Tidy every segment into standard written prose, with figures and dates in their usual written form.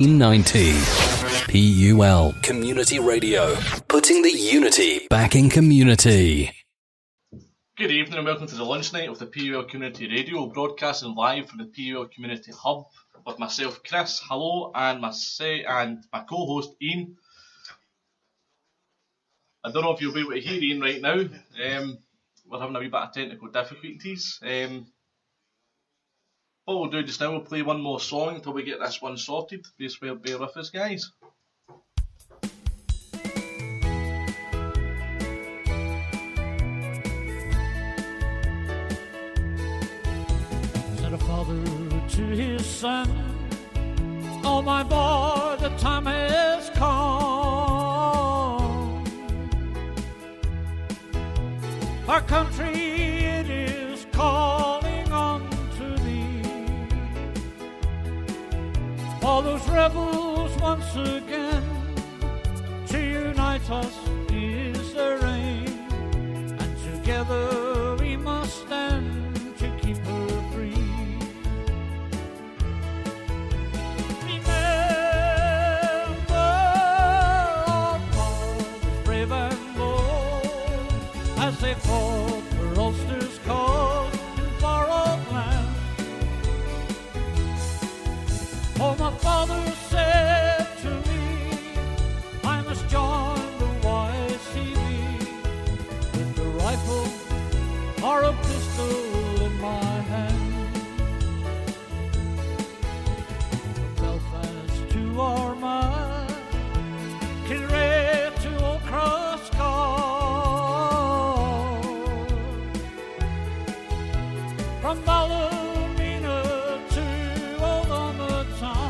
90 PUL Community Radio, putting the unity back in community. Good evening and welcome to the lunch night of the PUL Community Radio, broadcasting live from the PUL Community Hub with myself, Chris, hello, and my co-host, Ian. I don't know if you'll be able to hear Ian right now. We're having a wee bit of technical difficulties. What we'll do just now, we'll play one more song until we get this one sorted. Please bear with us, guys. Said a father to his son, "Oh my boy, the time has come. Our country, it is calling unto thee. All those rebels once again, to unite us is their aim, and together we must stand to keep her free. Remember our fathers brave and bold, as they fought for Ulster's cause in far-off land. Oh, my father said to me, I must join the YCV with the rifle or a pistol in my hand. From Belfast to Armagh, Kilrea to Old Crosscar, from Ballymena to Old Armagh town,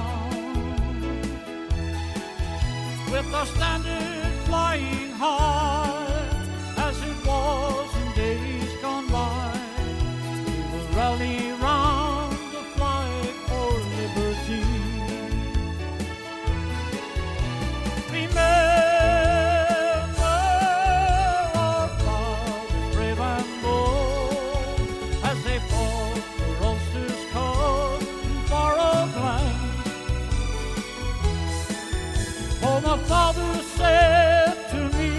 with our standard flying high as it was in days gone by. We will rally round the flag for liberty. Remember our fathers brave and bold, as they fought for Ulster's cause in far-off lands. Oh, my father said to me,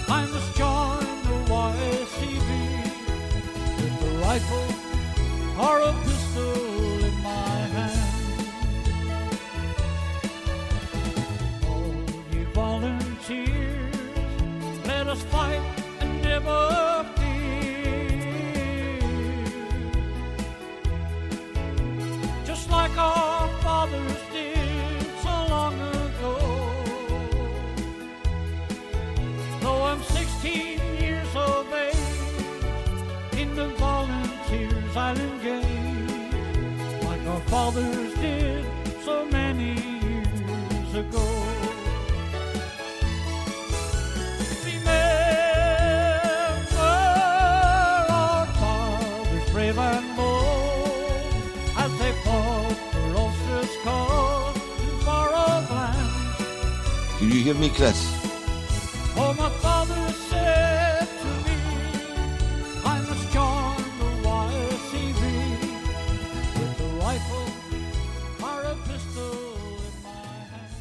I must join the YCV with a rifle or a pistol in my hand. All ye volunteers, let us fight and never fear, just like our fathers did so long ago. Though I'm 16 years of age, in the volunteers I'll engage, like our fathers did so many years ago. Remember our fathers brave and bold, as they fought for Ulster's cause in far-off lands. Can you hear me, Chris? Oh, my father said to me, I must join the YCV with a rifle or a pistol in my hand.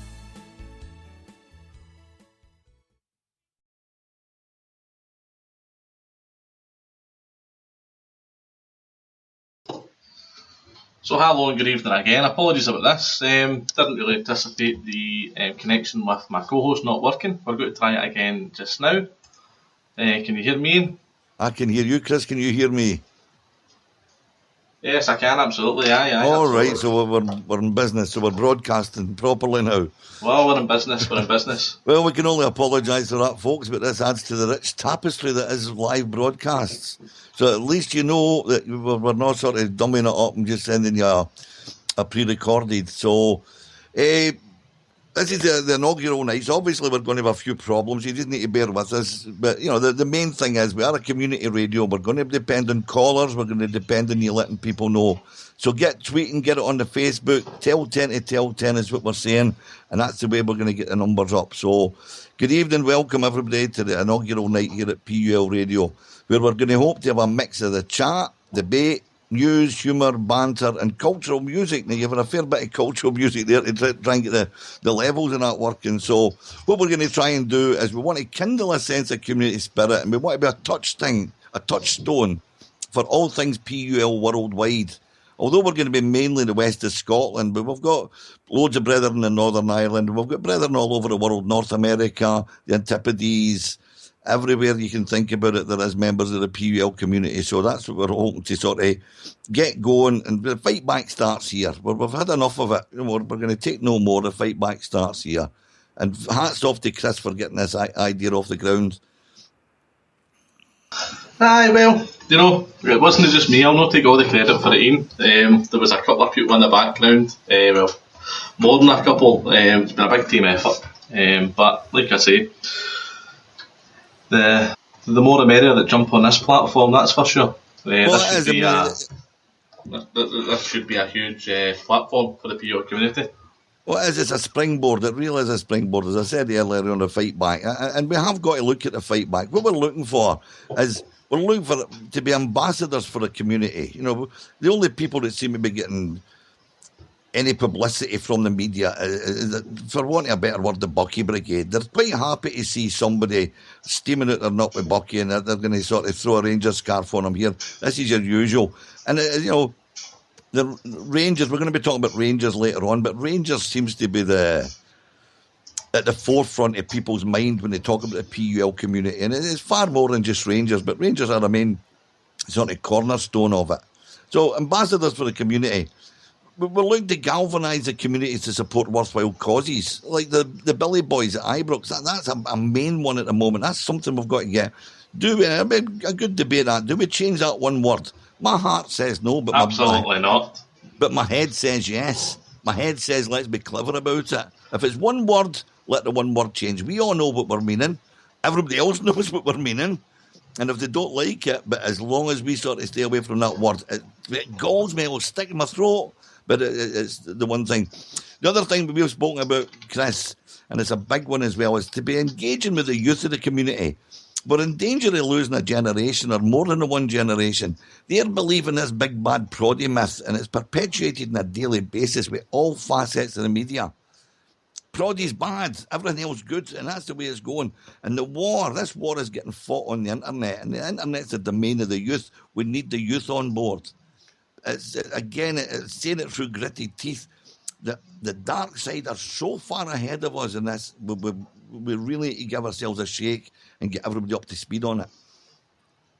So hello and good evening again. Apologies about this. Didn't really anticipate the connection with my co-host not working. We're going to try it again just now. Can you hear me, Ian? I can hear you, Chris. Can you hear me? Yes, I can, absolutely. Aye, All absolutely. right, so we're in business, so we're broadcasting properly now. Well, we're in business. Well, we can only apologise for that, folks, but this adds to the rich tapestry that is live broadcasts. So at least you know that we're not sort of dumbing it up and just sending you a pre-recorded. So this is the inaugural night. So obviously we're going to have a few problems. You just need to bear with us. But, you know, the main thing is we are a community radio. We're going to depend on callers. We're going to depend on you letting people know. So get tweeting, get it on the Facebook. Tell 10 to tell 10 is what we're saying. And that's the way we're going to get the numbers up. So good evening. Welcome, everybody, to the inaugural night here at PUL Radio, where we're going to hope to have a mix of the chat, debate, news, humour, banter, and cultural music. Now, you've had a fair bit of cultural music there to try and get the levels of that working. So what we're going to try and do is we want to kindle a sense of community spirit, and we want to be a touchstone for all things PUL worldwide. Although we're going to be mainly the west of Scotland, but we've got loads of brethren in Northern Ireland, we've got brethren all over the world, North America, the Antipodes, everywhere you can think about it, there is members of the PUL community. So that's what we're hoping to sort of get going. And the fight back starts here. We've had enough of it. We're going to take no more. The fight back starts here. And hats off to Chris for getting this idea off the ground. Aye, well, it wasn't just me. I'll not take all the credit for it, Ian. There was a couple of people in the background. More than a couple. It's been a big team effort. But like I say, the more the merrier that jump on this platform, that's for sure. This should be a huge platform for the PO community. Well, it is. It's a springboard. It really is a springboard. As I said earlier on, the fight back. And we have got to look at the fight back. What we're looking for is we're looking for to be ambassadors for the community. The only people that seem to be getting any publicity from the media is, for want of a better word, the Bucky Brigade. They're quite happy to see somebody steaming out their nut with Bucky, and they're going to sort of throw a Rangers scarf on them here. This is your usual. And, the Rangers, we're going to be talking about Rangers later on, but Rangers seems to be at the forefront of people's mind when they talk about the PUL community. And it's far more than just Rangers, but Rangers are the main sort of cornerstone of it. So ambassadors for the community. We're looking to galvanise the community to support worthwhile causes, like the Billy Boys at Ibrox. That's a main one at the moment. That's something we've got to get. Do we, a good debate that, do we change that one word? My heart says no, but absolutely not. But my head says yes. My head says let's be clever about it. If it's one word, let the one word change. We all know what we're meaning. Everybody else knows what we're meaning. And if they don't like it, but as long as we sort of stay away from that word, it galls me, it'll stick in my throat. But it's the one thing. The other thing we've spoken about, Chris, and it's a big one as well, is to be engaging with the youth of the community. We're in danger of losing a generation, or more than one generation. They're believing this big bad proddy myth, and it's perpetuated on a daily basis with all facets of the media. Proddy's bad, everything else good, and that's the way it's going. And this war is getting fought on the internet, and the internet's the domain of the youth. We need the youth on board. It's saying it through gritted teeth. The dark side are so far ahead of us in this. We really need to give ourselves a shake and get everybody up to speed on it.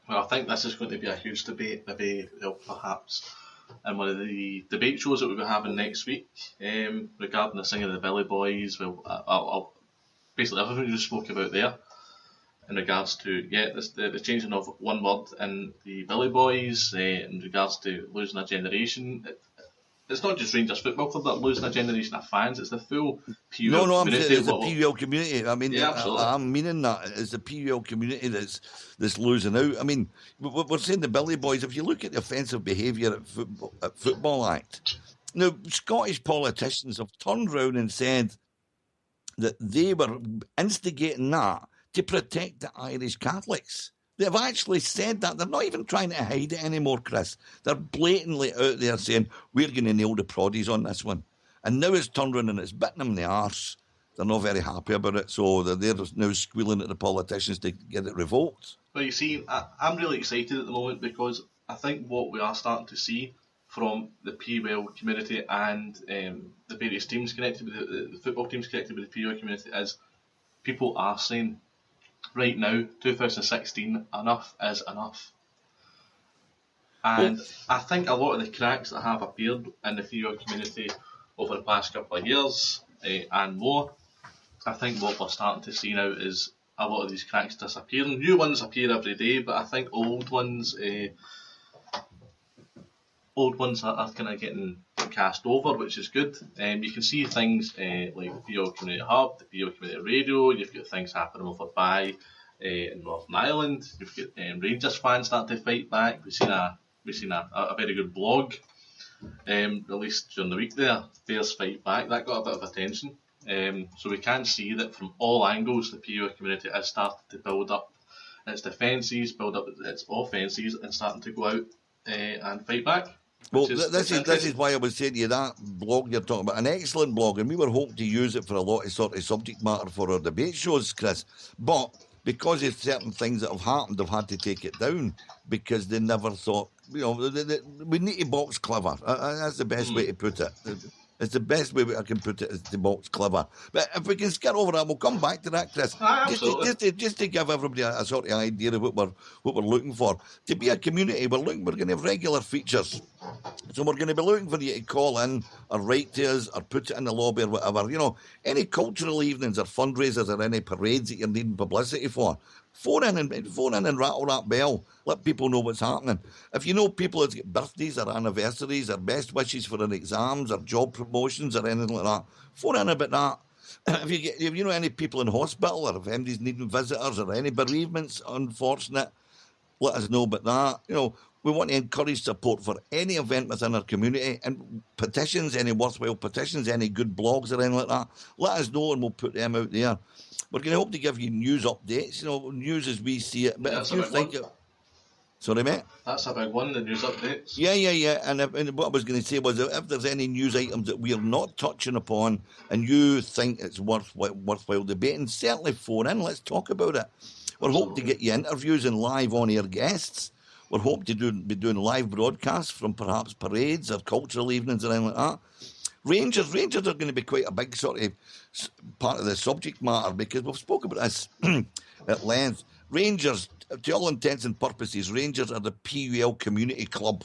Well, I think this is going to be a huge debate, maybe perhaps in one of the debate shows that we'll be having next week regarding the singing of the Billy Boys. Well, I'll basically everything you just spoke about there in regards to the changing of one word in the Billy Boys, in regards to losing a generation. It's not just Rangers Football Club that are losing a generation of fans, it's the full PUL community. No, it's the PUL community. I mean, yeah, I'm meaning that. It's the PUL community that's losing out. I mean, we're saying the Billy Boys, if you look at the offensive behaviour at Football Act, now, Scottish politicians have turned round and said that they were instigating that to protect the Irish Catholics. They've actually said that. They're not even trying to hide it anymore, Chris. They're blatantly out there saying, we're going to nail the proddies on this one. And now it's turned around and it's bitten them in the arse. They're not very happy about it, so they're now squealing at the politicians to get it revoked. Well, you see, I'm really excited at the moment because I think what we are starting to see from the PUL community and the various teams connected with the football teams connected with the PUL community is people are saying, right now, 2016, enough is enough. And I think a lot of the cracks that have appeared in the PUL community over the past couple of years and more, I think what we're starting to see now is a lot of these cracks disappearing. New ones appear every day, but I think old ones are kind of getting cast over, which is good. You can see things like the PUL Community Hub, the PUL Community Radio. You've got things happening over by in Northern Ireland. You've got Rangers fans starting to fight back. We've seen a very good blog released during the week there. Bears Fight Back. That got a bit of attention. So we can see that from all angles the PUL community has started to build up its defences, build up its offences, and starting to go out and fight back. Well, this is why I was saying to you that blog you're talking about, an excellent blog, and we were hoping to use it for a lot of sort of subject matter for our debate shows, Chris. But because of certain things that have happened, they've had to take it down because they never thought, we need to box clever. That's the best way to put it. It's the best way I can put it is to box clever. But if we can skip over that, we'll come back to that, Chris. Just to give everybody a sort of idea of what we're looking for. To be a community, we're going to have regular features. So we're going to be looking for you to call in or write to us or put it in the lobby or whatever. Any cultural evenings or fundraisers or any parades that you're needing publicity for. Phone in and rattle that bell. Let people know what's happening. If you know people that's got birthdays or anniversaries or best wishes for their exams or job promotions or anything like that, phone in about that. If you know any people in hospital or if anybody's needing visitors or any bereavements, unfortunate, let us know about that. We want to encourage support for any event within our community and petitions, any worthwhile petitions, any good blogs or anything like that. Let us know and we'll put them out there. We're going to hope to give you news updates, news as we see it. But if you think sorry, mate? That's a big one, the news updates. Yeah. And what I was going to say was that if there's any news items that we're not touching upon and you think it's worthwhile debating, certainly phone in. Let's talk about it. We're hoping to get you interviews and live on-air guests. We're hoping to be doing live broadcasts from perhaps parades or cultural evenings or anything like that. Rangers are going to be quite a big sort of part of the subject matter because we've spoken about this at length. Rangers, to all intents and purposes, Rangers are the PUL community club.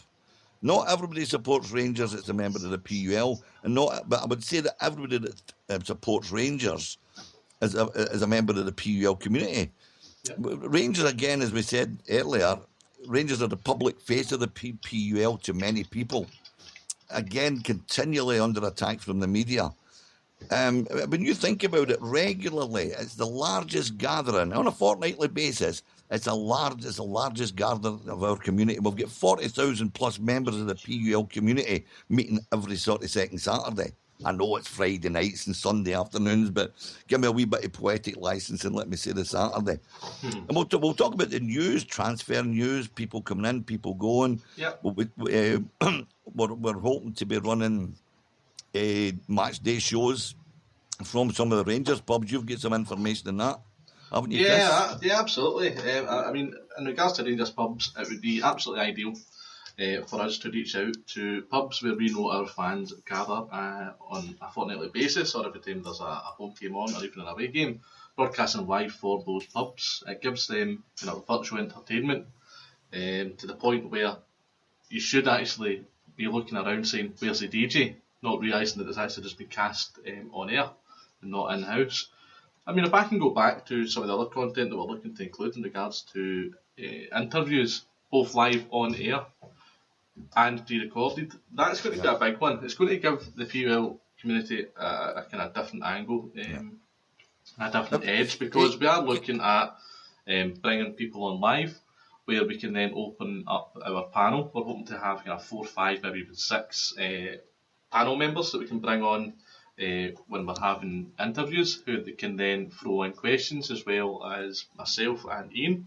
Not everybody supports Rangers that's a member of the PUL, but I would say that everybody that supports Rangers is a member of the PUL community. Yep. Rangers, again, as we said earlier, Rangers are the public face of the PUL to many people. Again, continually under attack from the media. When you think about it regularly, it's the largest gathering on a fortnightly basis. It's the largest gathering of our community. We've got 40,000 plus members of the PUL community meeting every sort of second Saturday. I know it's Friday nights and Sunday afternoons, but give me a wee bit of poetic license and let me say the Saturday. And we'll talk about the news, transfer news, people coming in, people going. Yep. We're hoping to be running match day shows from some of the Rangers pubs. You've got some information on that, haven't you, Chris? Yeah, absolutely. I mean, in regards to Rangers pubs, it would be absolutely ideal for us to reach out to pubs where we know our fans gather on a fortnightly basis, or every time there's a home game on or even an away game, broadcasting live for those pubs. It gives them virtual entertainment to the point where you should actually be looking around saying, where's the DJ? Not realising that it's actually just been cast on air and not in-house. I mean, if I can go back to some of the other content that we're looking to include in regards to interviews, both live on air and pre-recorded, that's going to be a big one. It's going to give the PUL community a kind of different angle, a different edge, because we are looking at bringing people on live, where we can then open up our panel. We're hoping to have 4, 5, maybe even 6 panel members that we can bring on when we're having interviews, who they can then throw in questions, as well as myself and Ian.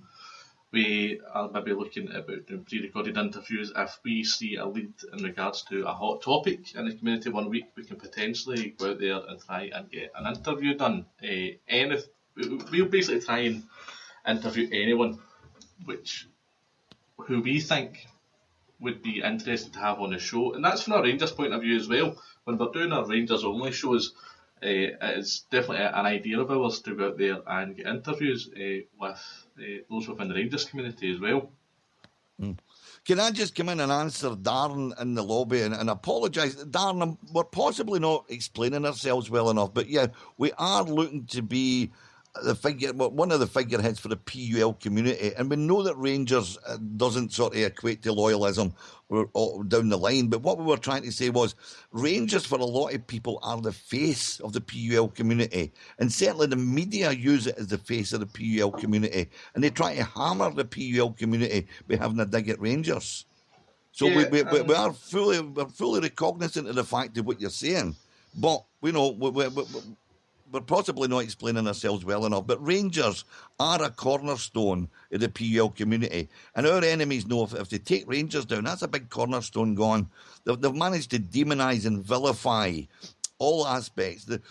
We are maybe looking at about doing pre-recorded interviews. If we see a lead in regards to a hot topic in the community one week, we can potentially go out there and try and get an interview done. We'll basically try and interview anyone who we think would be interested to have on the show, and that's from a Rangers point of view as well. When we're doing our Rangers only shows, it's definitely an idea of ours to go out there and get interviews with those within the Rangers community as well. Can I just come in and answer Darren in the lobby and apologise? Darren, we're possibly not explaining ourselves well enough, but yeah, we are looking to be one of the figureheads for the PUL community, and we know that Rangers doesn't sort of equate to loyalism down the line, but what we were trying to say was Rangers for a lot of people are the face of the PUL community, and certainly the media use it as the face of the PUL community, and they try to hammer the PUL community by having a dig at Rangers. So we are fully recognizant of the fact of what you're saying, but we're possibly not explaining ourselves well enough, but Rangers are a cornerstone of the PUL community. And our enemies know if they take Rangers down, that's a big cornerstone gone. They've managed to demonise and vilify all aspects. The